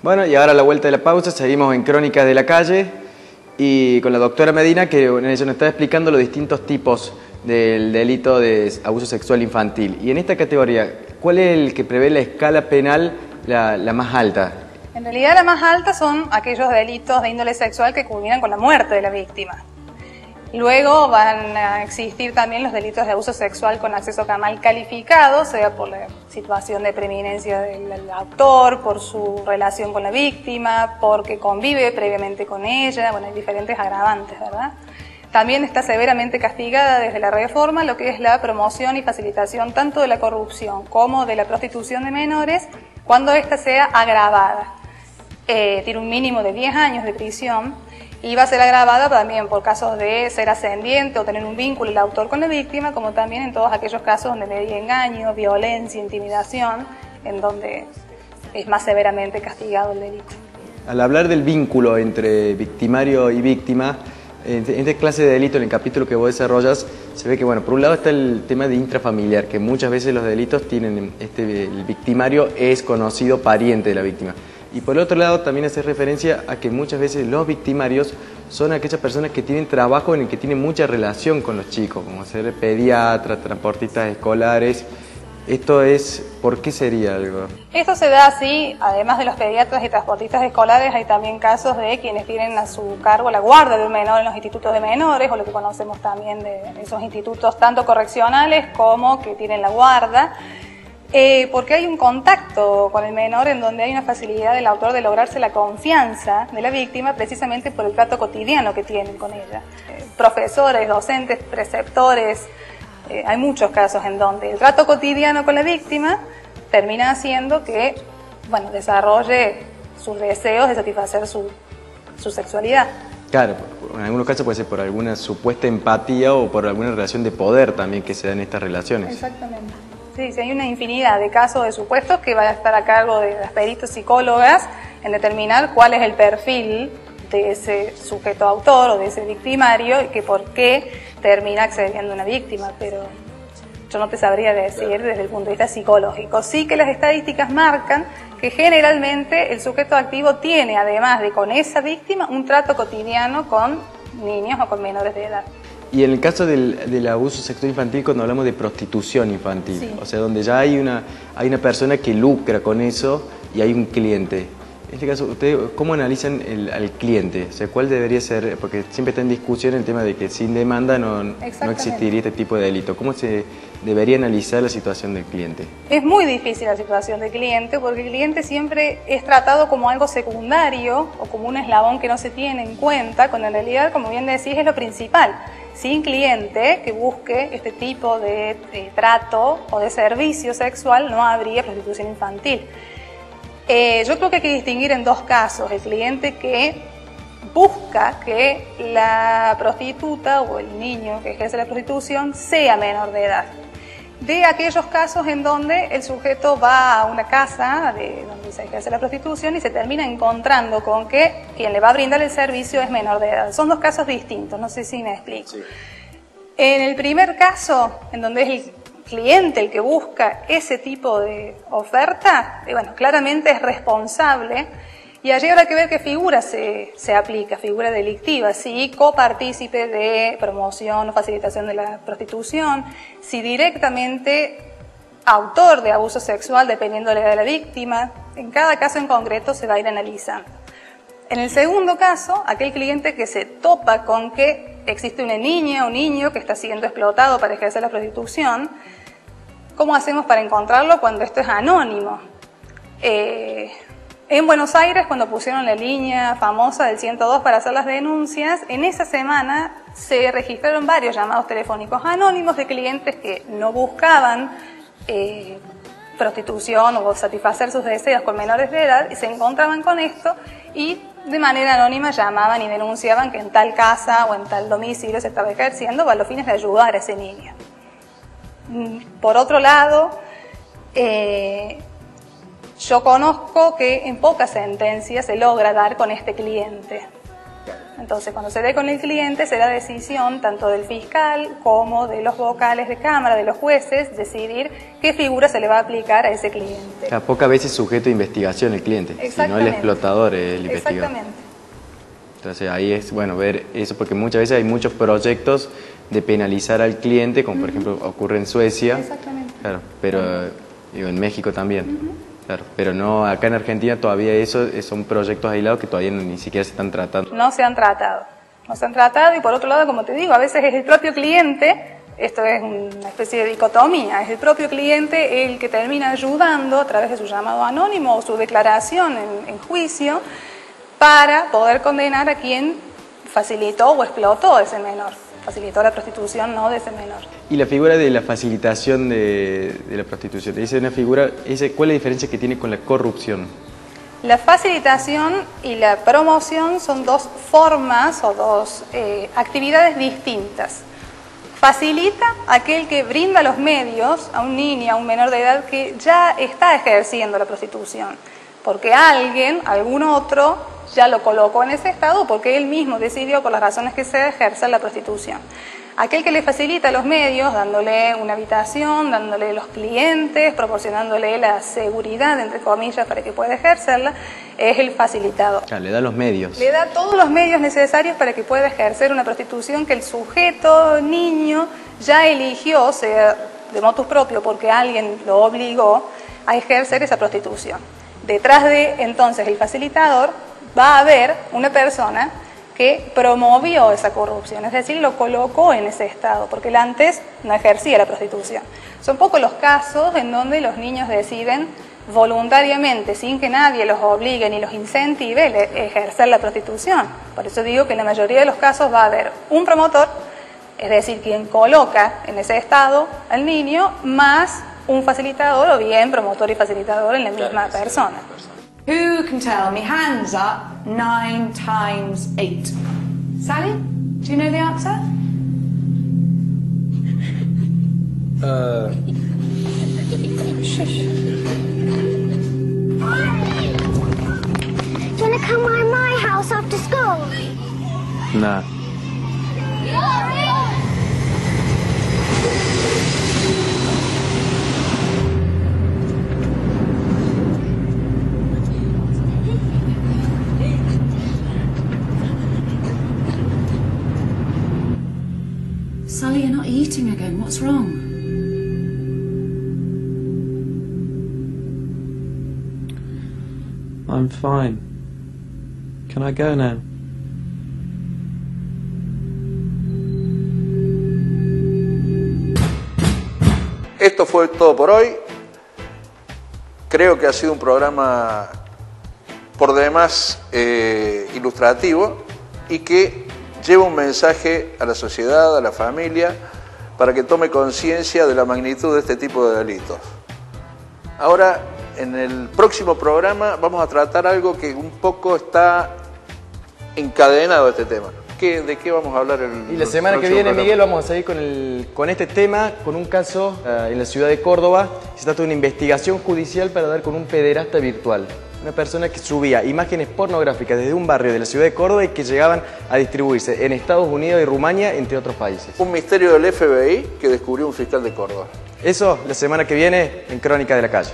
Bueno, y ahora a la vuelta de la pausa seguimos en Crónicas de la Calle y con la doctora Medina, que ella nos está explicando los distintos tipos del delito de abuso sexual infantil. Y en esta categoría, ¿cuál es el que prevé la escala penal la más alta? En realidad la más alta son aquellos delitos de índole sexual que culminan con la muerte de la víctima. Luego van a existir también los delitos de abuso sexual con acceso carnal calificado, sea por la situación de preeminencia del autor, por su relación con la víctima, porque convive previamente con ella. Bueno, hay diferentes agravantes, ¿verdad? También está severamente castigada desde la reforma lo que es la promoción y facilitación tanto de la corrupción como de la prostitución de menores cuando ésta sea agravada. Tiene un mínimo de 10 años de prisión y va a ser agravada también por casos de ser ascendiente o tener un vínculo el autor con la víctima, como también en todos aquellos casos donde hay engaño, violencia, intimidación, en donde es más severamente castigado el delito. Al hablar del vínculo entre victimario y víctima, en esta clase de delito, en el capítulo que vos desarrollas, se ve que, bueno, por un lado está el tema de intrafamiliar, que muchas veces los delitos tienen, el victimario es conocido pariente de la víctima. Y por el otro lado también hace referencia a que muchas veces los victimarios son aquellas personas que tienen trabajo en el que tienen mucha relación con los chicos, como ser pediatras, transportistas escolares. Esto es, ¿por qué sería algo? Esto se da así, además de los pediatras y transportistas escolares, hay también casos de quienes tienen a su cargo la guardia de un menor en los institutos de menores, o lo que conocemos también de esos institutos tanto correccionales como que tienen la guarda. Porque hay un contacto con el menor en donde hay una facilidad del autor de lograrse la confianza de la víctima precisamente por el trato cotidiano que tienen con ella. Profesores, docentes, preceptores, hay muchos casos en donde el trato cotidiano con la víctima termina haciendo que, bueno, desarrolle sus deseos de satisfacer su sexualidad. Claro, en algunos casos puede ser por alguna supuesta empatía o por alguna relación de poder también que se dan estas relaciones. Exactamente. Sí, hay una infinidad de casos de supuestos que va a estar a cargo de las peritos psicólogas en determinar cuál es el perfil de ese sujeto autor o de ese victimario y que por qué termina accediendo a una víctima, pero yo no te sabría decir desde el punto de vista psicológico. Sí que las estadísticas marcan que generalmente el sujeto activo tiene, además de con esa víctima, un trato cotidiano con niños o con menores de edad. Y en el caso del abuso sexual infantil, cuando hablamos de prostitución infantil, sí, o sea, donde ya hay una persona que lucra con eso y hay un cliente. En este caso, ¿ustedes cómo analizan al cliente? O sea, ¿cuál debería ser? Porque siempre está en discusión el tema de que sin demanda no existiría este tipo de delito. ¿Cómo se debería analizar la situación del cliente? Es muy difícil la situación del cliente porque el cliente siempre es tratado como algo secundario o como un eslabón que no se tiene en cuenta, cuando en realidad, como bien decís, es lo principal. Sin cliente que busque este tipo de trato o de servicio sexual no habría prostitución infantil. Yo creo que hay que distinguir en dos casos: el cliente que busca que la prostituta o el niño que ejerce la prostitución sea menor de edad, de aquellos casos en donde el sujeto va a una casa donde se ejerce la prostitución y se termina encontrando con que quien le va a brindar el servicio es menor de edad. Son dos casos distintos, no sé si me explico. Sí. En el primer caso, en donde es el cliente el que busca ese tipo de oferta, bueno, claramente es responsable. Y allí habrá que ver qué figura se aplica, figura delictiva, si copartícipe de promoción o facilitación de la prostitución, si directamente autor de abuso sexual, dependiendo de la edad de la víctima. En cada caso en concreto se va a ir analizando. En el segundo caso, aquel cliente que se topa con que existe una niña o niño que está siendo explotado para ejercer la prostitución, ¿cómo hacemos para encontrarlo cuando esto es anónimo? En Buenos Aires, cuando pusieron la línea famosa del 102 para hacer las denuncias, en esa semana se registraron varios llamados telefónicos anónimos de clientes que no buscaban prostitución o satisfacer sus deseos con menores de edad y se encontraban con esto y de manera anónima llamaban y denunciaban que en tal casa o en tal domicilio se estaba ejerciendo a los fines de ayudar a ese niño. Por otro lado, yo conozco que en pocas sentencias se logra dar con este cliente. Entonces, cuando se ve con el cliente, será decisión tanto del fiscal como de los vocales de cámara, de los jueces, decidir qué figura se le va a aplicar a ese cliente. A pocas veces sujeto a investigación el cliente, sino el explotador, el investigador. Exactamente. Entonces ahí es bueno ver eso, porque muchas veces hay muchos proyectos de penalizar al cliente, como por ejemplo ocurre en Suecia. Exactamente. Claro, pero digo, en México también. Claro, pero no, acá en Argentina todavía eso son proyectos aislados que todavía ni siquiera se están tratando. No se han tratado. No se han tratado y por otro lado, como te digo, a veces es el propio cliente, esto es una especie de dicotomía, es el propio cliente el que termina ayudando a través de su llamado anónimo o su declaración en juicio para poder condenar a quien facilitó o explotó a ese menor. Facilitó la prostitución, no de ese menor. Y la figura de la facilitación de la prostitución, ¿es una figura, cuál es la diferencia que tiene con la corrupción? La facilitación y la promoción son dos formas o dos actividades distintas. Facilita aquel que brinda los medios a un niño, a un menor de edad que ya está ejerciendo la prostitución, porque alguien, algún otro, ya lo colocó en ese estado porque él mismo decidió por las razones que sea ejercer la prostitución. Aquel que le facilita los medios, dándole una habitación, dándole los clientes, proporcionándole la seguridad, entre comillas, para que pueda ejercerla, es el facilitador. Claro, le da los medios. Le da todos los medios necesarios para que pueda ejercer una prostitución que el sujeto, niño, ya eligió, sea de motus propio, porque alguien lo obligó a ejercer esa prostitución. Detrás de, entonces, el facilitador va a haber una persona que promovió esa corrupción, es decir, lo colocó en ese estado, porque él antes no ejercía la prostitución. Son pocos los casos en donde los niños deciden voluntariamente, sin que nadie los obligue ni los incentive, a ejercer la prostitución. Por eso digo que en la mayoría de los casos va a haber un promotor, es decir, quien coloca en ese estado al niño, más un facilitador o bien promotor y facilitador en la misma persona. Who can tell me, hands up, 9 times 8? Sally, do you know the answer? Shush. Do you want to come by my house after school? Nah. Sally, you're not eating again. What's wrong? I'm fine. Can I go now? Esto fue todo por hoy. Creo que ha sido un programa por demás ilustrativo y que lleva un mensaje a la sociedad, a la familia, para que tome conciencia de la magnitud de este tipo de delitos. Ahora, en el próximo programa vamos a tratar algo que un poco está encadenado a este tema. ¿De qué vamos a hablar Y la semana que viene, Miguel, vamos a seguir con este tema, con un caso en la ciudad de Córdoba. Se trata de una investigación judicial para dar con un pederasta virtual. Una persona que subía imágenes pornográficas desde un barrio de la ciudad de Córdoba y que llegaban a distribuirse en Estados Unidos y Rumania, entre otros países. Un misterio del FBI que descubrió un fiscal de Córdoba. Eso la semana que viene en Crónica de la Calle.